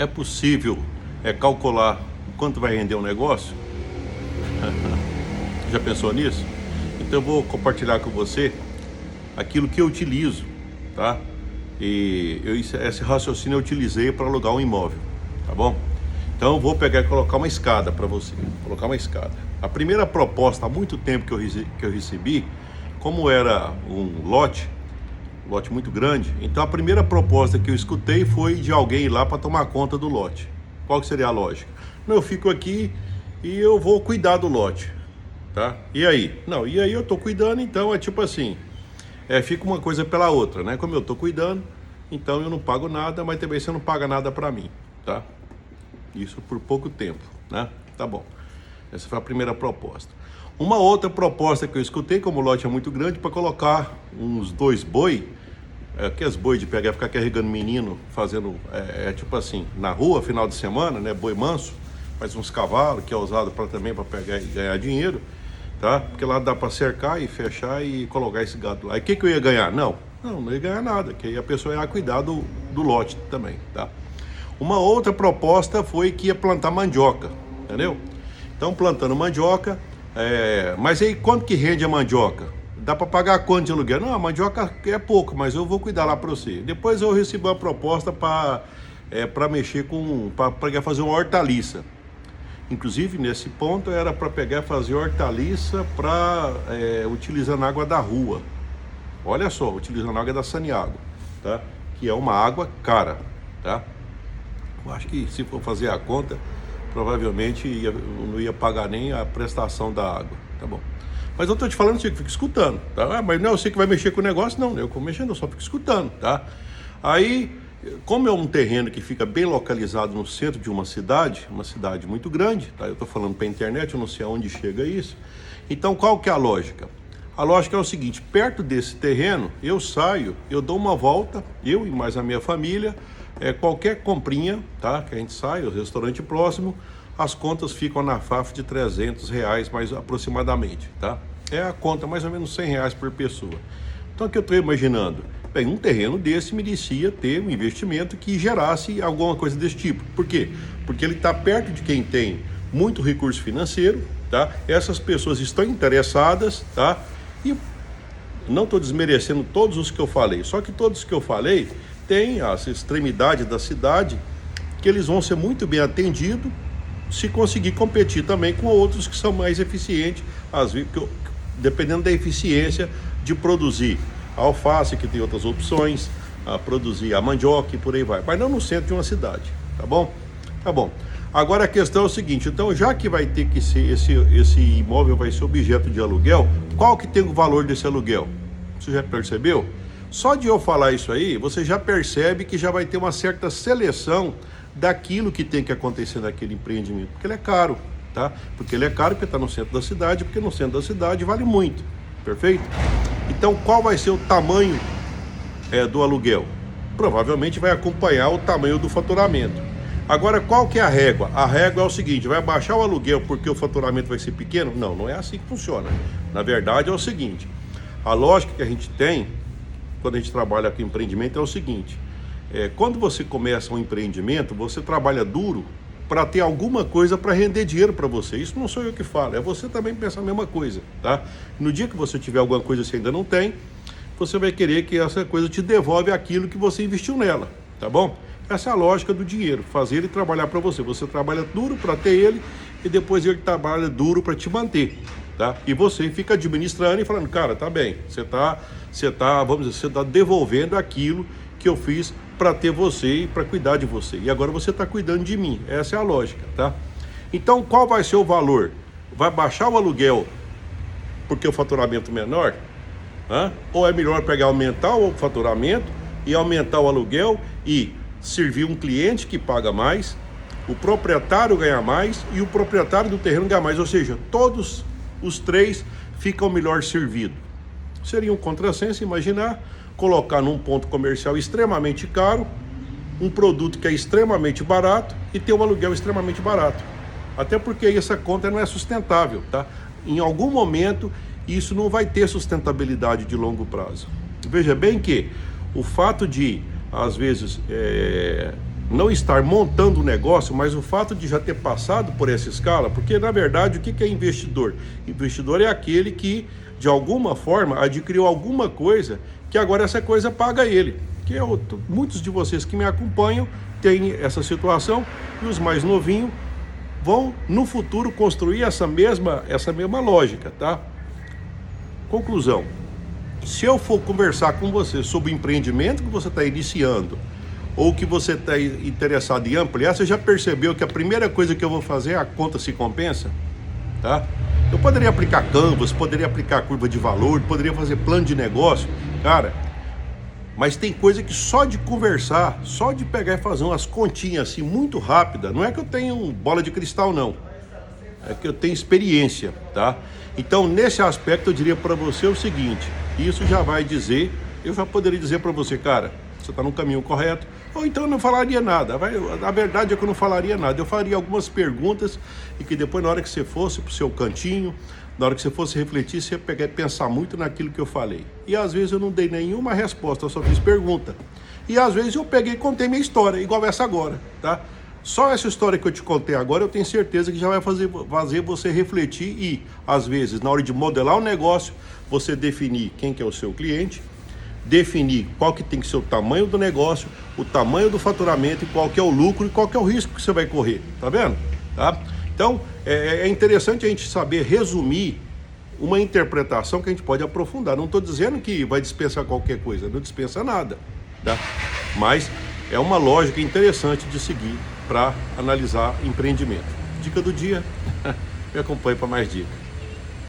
É possível calcular quanto vai render um negócio? Já pensou nisso? Então eu vou compartilhar com você aquilo que eu utilizo, tá? Esse raciocínio eu utilizei para alugar um imóvel, tá bom? Então eu vou pegar e colocar uma escada para você, colocar uma escada. A primeira proposta há muito tempo que eu recebi, como era um lote muito grande, então a primeira proposta que eu escutei foi de alguém ir lá para tomar conta do lote. Qual que seria a lógica? Não, eu fico aqui e eu vou cuidar do lote, tá? E aí? Não, e aí eu tô cuidando, então é tipo assim, fica uma coisa pela outra, né? Como eu tô cuidando, então eu não pago nada, mas também você não paga nada para mim, tá? Isso por pouco tempo, né? Tá bom. Essa foi a primeira proposta. Uma outra proposta que eu escutei, como o lote é muito grande, para colocar uns 2 boi, que as boi de pegar, ficar carregando menino, fazendo, tipo assim, na rua, final de semana, né? Boi manso, mais uns cavalos, que é usado também para pegar e ganhar dinheiro, tá? Porque lá dá para cercar e fechar e colocar esse gado lá. E o que eu ia ganhar? Não ia ganhar nada, que aí a pessoa ia cuidar do lote também, tá? Uma outra proposta foi que ia plantar mandioca, entendeu? Então, plantando mandioca, mas aí quanto que rende a mandioca? Dá para pagar quanto de aluguel? Não, a mandioca é pouco, mas eu vou cuidar lá para você. Depois eu recebi uma proposta para mexer para fazer uma hortaliça. Inclusive, nesse ponto, era para pegar e fazer hortaliça utilizando água da rua. Olha só, utilizando água da Saniago, tá? Que é uma água cara, tá? Eu acho que se for fazer a conta, provavelmente eu não ia pagar nem a prestação da água, tá bom? Mas eu tô te falando, Chico, fica escutando, tá? Mas não é você que vai mexer com o negócio, não, eu vou mexendo, eu só fico escutando, tá? Aí, como é um terreno que fica bem localizado no centro de uma cidade muito grande, tá? Eu tô falando pra internet, eu não sei aonde chega isso. Então, qual que é a lógica? A lógica é o seguinte, perto desse terreno, eu saio, eu dou uma volta, eu e mais a minha família, qualquer comprinha, tá? Que a gente sai, o restaurante próximo, as contas ficam na faixa de R$300, mais aproximadamente, tá? É a conta mais ou menos R$100 por pessoa. Então o que eu estou imaginando? Bem, um terreno desse merecia ter um investimento que gerasse alguma coisa desse tipo. Por quê? Porque ele está perto de quem tem muito recurso financeiro, tá? Essas pessoas estão interessadas, tá? E não estou desmerecendo todos os que eu falei, só que todos os que eu falei tem as extremidades da cidade que eles vão ser muito bem atendidos se conseguir competir também com outros que são mais eficientes, às vezes, dependendo da eficiência de produzir a alface, que tem outras opções, a produzir a mandioca e por aí vai, mas não no centro de uma cidade, tá bom? Tá bom. Agora a questão é o seguinte, então já que vai ter que ser, esse imóvel vai ser objeto de aluguel, qual que tem o valor desse aluguel? Você já percebeu? Só de eu falar isso aí, você já percebe que já vai ter uma certa seleção daquilo que tem que acontecer naquele empreendimento, porque ele é caro, tá? Porque ele é caro porque está no centro da cidade, porque no centro da cidade vale muito, perfeito? Então, qual vai ser o tamanho do aluguel? Provavelmente vai acompanhar o tamanho do faturamento. Agora, qual que é a régua? A régua é o seguinte, vai baixar o aluguel porque o faturamento vai ser pequeno? Não, não é assim que funciona. Na verdade, é o seguinte, a lógica que a gente tem quando a gente trabalha com empreendimento é o seguinte, quando você começa um empreendimento, você trabalha duro para ter alguma coisa para render dinheiro para você. Isso não sou eu que falo, é você também pensar a mesma coisa, tá? No dia que você tiver alguma coisa que você ainda não tem, você vai querer que essa coisa te devolve aquilo que você investiu nela, tá bom? Essa é a lógica do dinheiro, fazer ele trabalhar para você. Você trabalha duro para ter ele e depois ele trabalha duro para te manter, tá? E você fica administrando e falando, cara, tá bem, você tá devolvendo aquilo que eu fiz para ter você e para cuidar de você. E agora você está cuidando de mim. Essa é a lógica, tá? Então, qual vai ser o valor? Vai baixar o aluguel porque o faturamento é menor? Ou é melhor pegar, aumentar o faturamento e aumentar o aluguel e servir um cliente que paga mais, o proprietário ganha mais e o proprietário do terreno ganha mais, ou seja, todos os três ficam melhor servidos. Seria um contrassenso imaginar colocar num ponto comercial extremamente caro um produto que é extremamente barato e ter um aluguel extremamente barato. Até porque essa conta não é sustentável, tá? Em algum momento isso não vai ter sustentabilidade de longo prazo. Veja bem que o fato de, às vezes, não estar montando o negócio, mas o fato de já ter passado por essa escala, porque na verdade o que é investidor? Investidor é aquele que de alguma forma adquiriu alguma coisa que agora essa coisa paga ele. Muitos de vocês que me acompanham têm essa situação e os mais novinhos vão no futuro construir essa mesma lógica, tá? Conclusão. Se eu for conversar com você sobre o empreendimento que você está iniciando ou que você está interessado em ampliar, você já percebeu que a primeira coisa que eu vou fazer é a conta se compensa? Tá? Eu poderia aplicar Canvas, poderia aplicar curva de valor, poderia fazer plano de negócio, cara, mas tem coisa que só de conversar, só de pegar e fazer umas continhas assim muito rápida, não é que eu tenho bola de cristal não, é que eu tenho experiência, tá? Então nesse aspecto eu diria para você o seguinte, isso já vai dizer, eu já poderia dizer para você, cara, você está no caminho correto, ou então eu não falaria nada. A verdade é que eu não falaria nada, eu faria algumas perguntas e que depois na hora que você fosse para o seu cantinho, na hora que você fosse refletir, você ia pegar e pensar muito naquilo que eu falei. E às vezes eu não dei nenhuma resposta, eu só fiz pergunta. E às vezes eu peguei e contei minha história, igual essa agora, tá? Só essa história que eu te contei agora, eu tenho certeza que já vai fazer você refletir e, às vezes, na hora de modelar o negócio, você definir quem que é o seu cliente, definir qual que tem que ser o tamanho do negócio, o tamanho do faturamento e qual que é o lucro e qual que é o risco que você vai correr, tá vendo? Tá? Então, é interessante a gente saber resumir uma interpretação que a gente pode aprofundar. Não estou dizendo que vai dispensar qualquer coisa, não dispensa nada, tá? Mas é uma lógica interessante de seguir para analisar empreendimento. Dica do dia, me acompanhe para mais dicas.